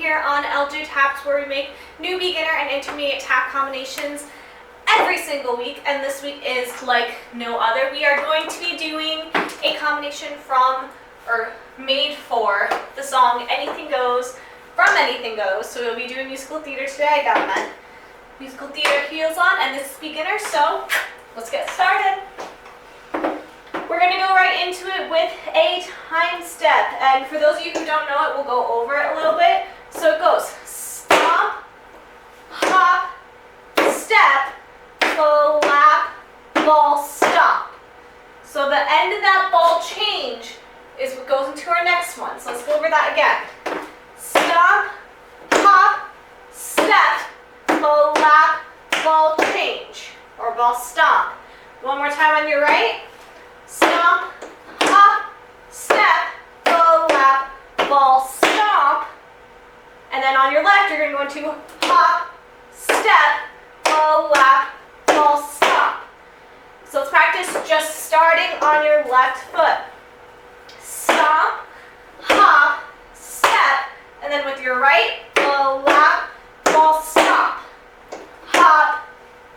here on LJTaps, where we make new beginner and intermediate tap combinations every single week, and this week is like no other. We are going to be doing a combination from, or made for, the song Anything Goes from Anything Goes. So we'll be doing musical theater today. I got my musical theater heels on, and this is beginner, so let's get started. We're going to go right into it with a time step, and for those of you who don't know it, we'll go over it a little bit. So it goes stomp, hop, step, flap, ball, stomp. So the end of that ball change is what goes into our next one. So let's go over that again. Stomp, hop, step, flap, ball change, or ball stomp. One more time on your right. Stomp, hop, step, flap, ball, stomp. And then on your left, you're going to go into hop, step, flap, ball, stomp. So let's practice just starting on your left foot. Stomp, hop, step, and then with your right, flap, ball, stomp. Hop,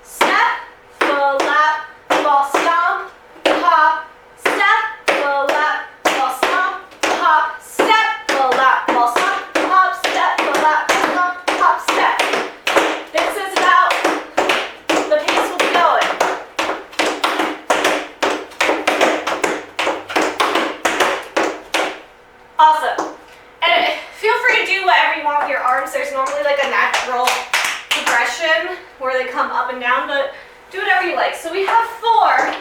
step, flap, ball, stomp. Hop, step, flap, ball, stomp. Hop, step, flap, ball, stomp. Hop, step, flap, ball, stomp. Hop, step. This is about the pace we'll be going. Awesome. And feel free to do whatever you want with your arms. There's normally like a natural progression where they come up and down, but do whatever you like. So we have 4.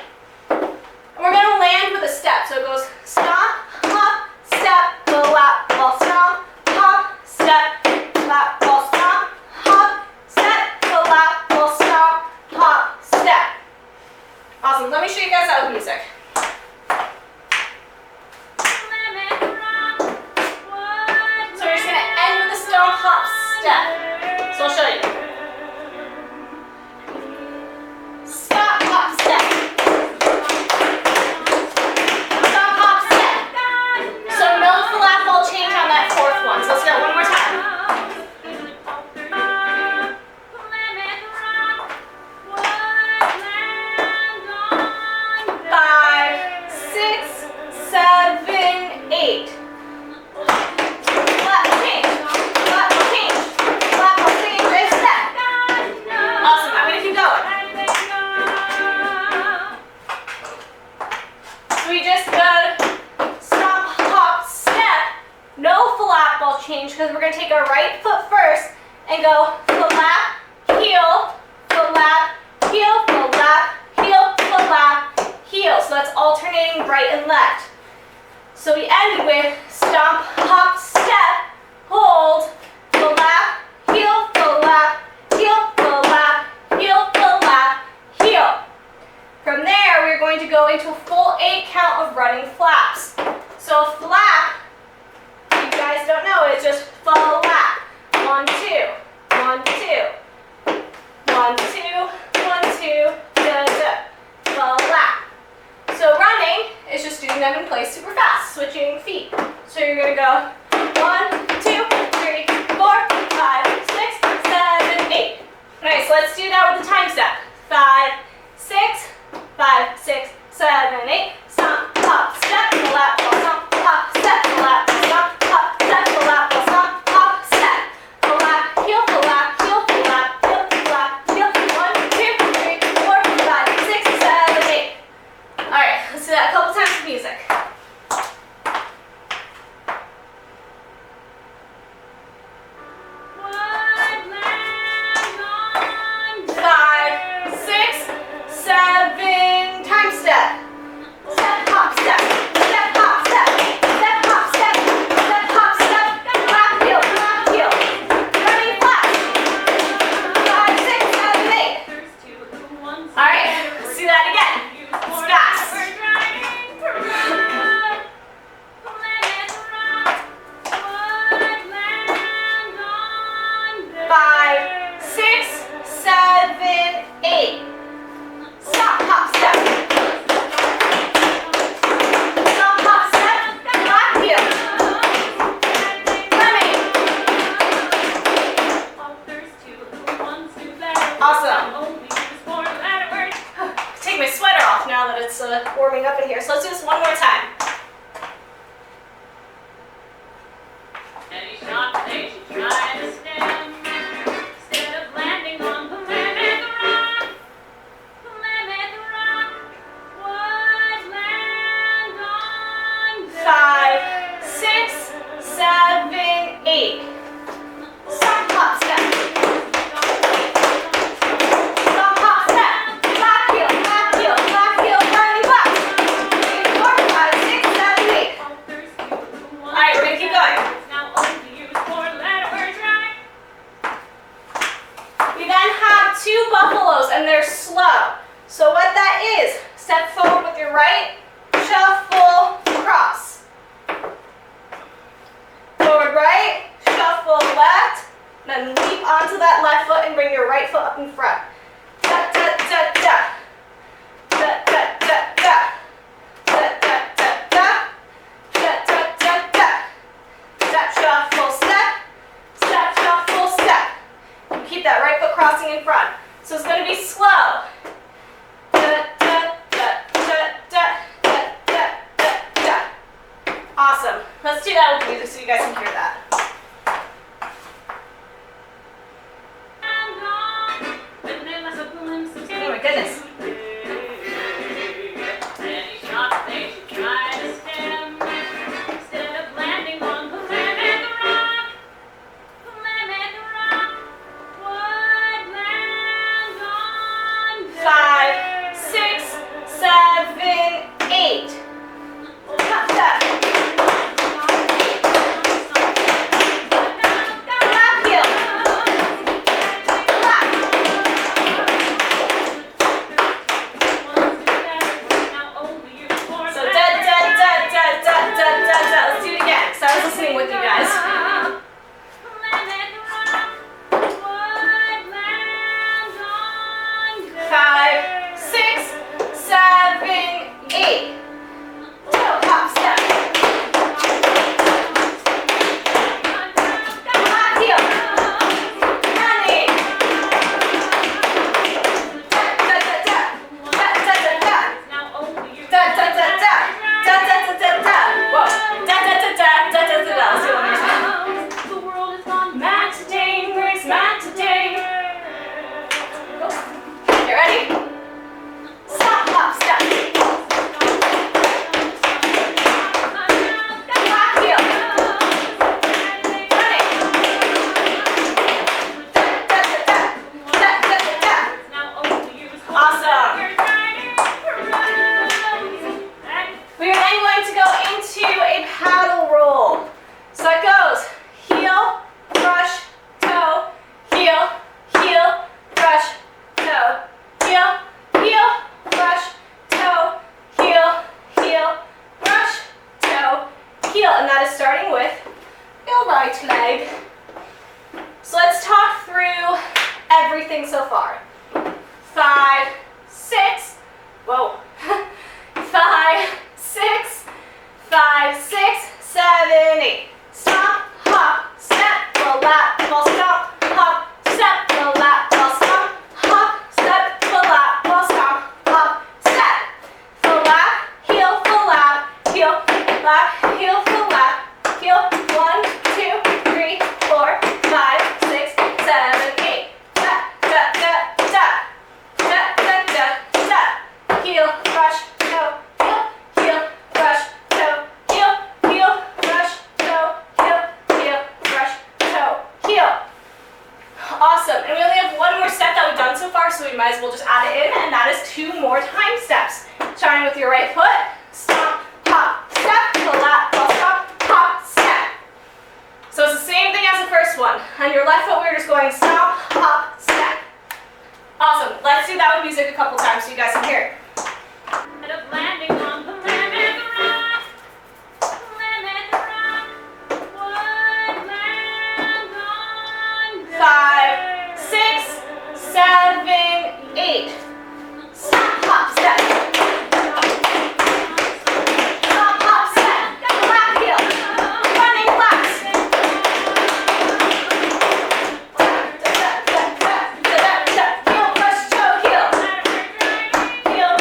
And we're going to land with a step. So it goes stomp, hop, step, flap, ball, stomp, hop, step, flap, ball, stomp, hop, step, flap, ball, stomp, hop, step. Awesome. Let me show you guys that with music. So we're just going to end with a stomp, hop, step. So I'll show you. Stop, hop, step. Change, because we're going to take our right foot first and go flap, heel, flap, heel, flap, heel, flap, heel. So that's alternating right and left. So we ended with stomp, hop, step, hold, flap, heel, flap, heel, flap, heel, flap, heel. From there, we're going to go into a full 8 count of running flaps. So flap, you guys don't know, it's just flap. 1, 2, 1, 2. 1, 2, 1, 2, da, da. Flap. So running is just doing them in place super fast, switching feet. So you're going to go 1, 2, 3, 4, 5, 6, 7, 8. Alright, so let's do that with the time step. 5, 6, 5, 6, 7, 8. Stomp, hop, step, flap, stomp, hop, step, flap, stomp. Music. 5, 6, 7, time step. Step, hop, step. Step, hop, step. Heel,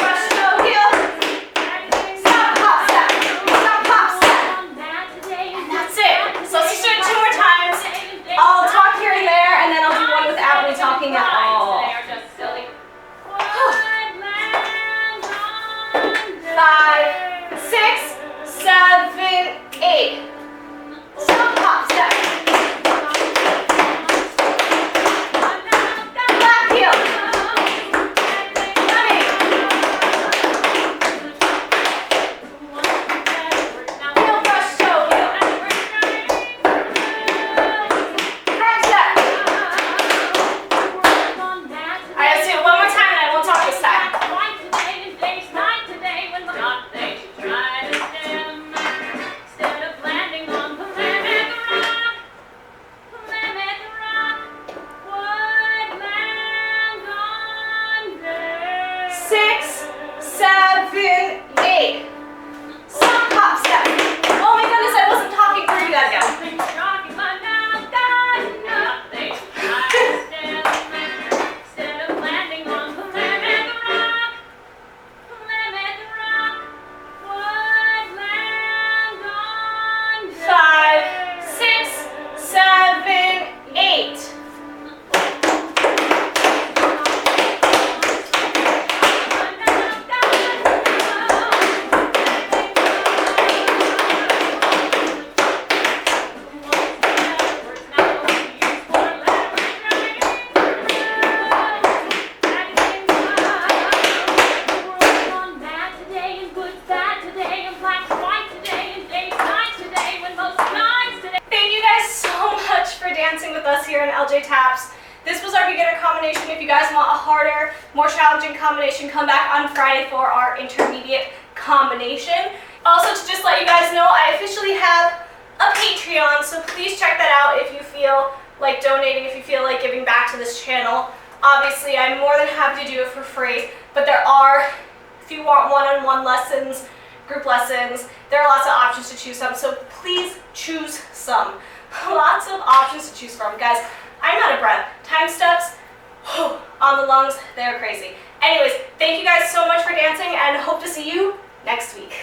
LJTaps. This was our beginner combination. If you guys want a harder, more challenging combination, come back on Friday for our intermediate combination. Also, to just let you guys know, I officially have a Patreon, so please check that out if you feel like donating, if you feel like giving back to this channel. Obviously, I'm more than happy to do it for free, but there are, if you want one-on-one lessons, group lessons, there are lots of options to choose from, so please choose some. Lots of options to choose from. Guys, I'm out of breath. Time steps on the lungs, they're crazy. Anyways, thank you guys so much for dancing and hope to see you next week.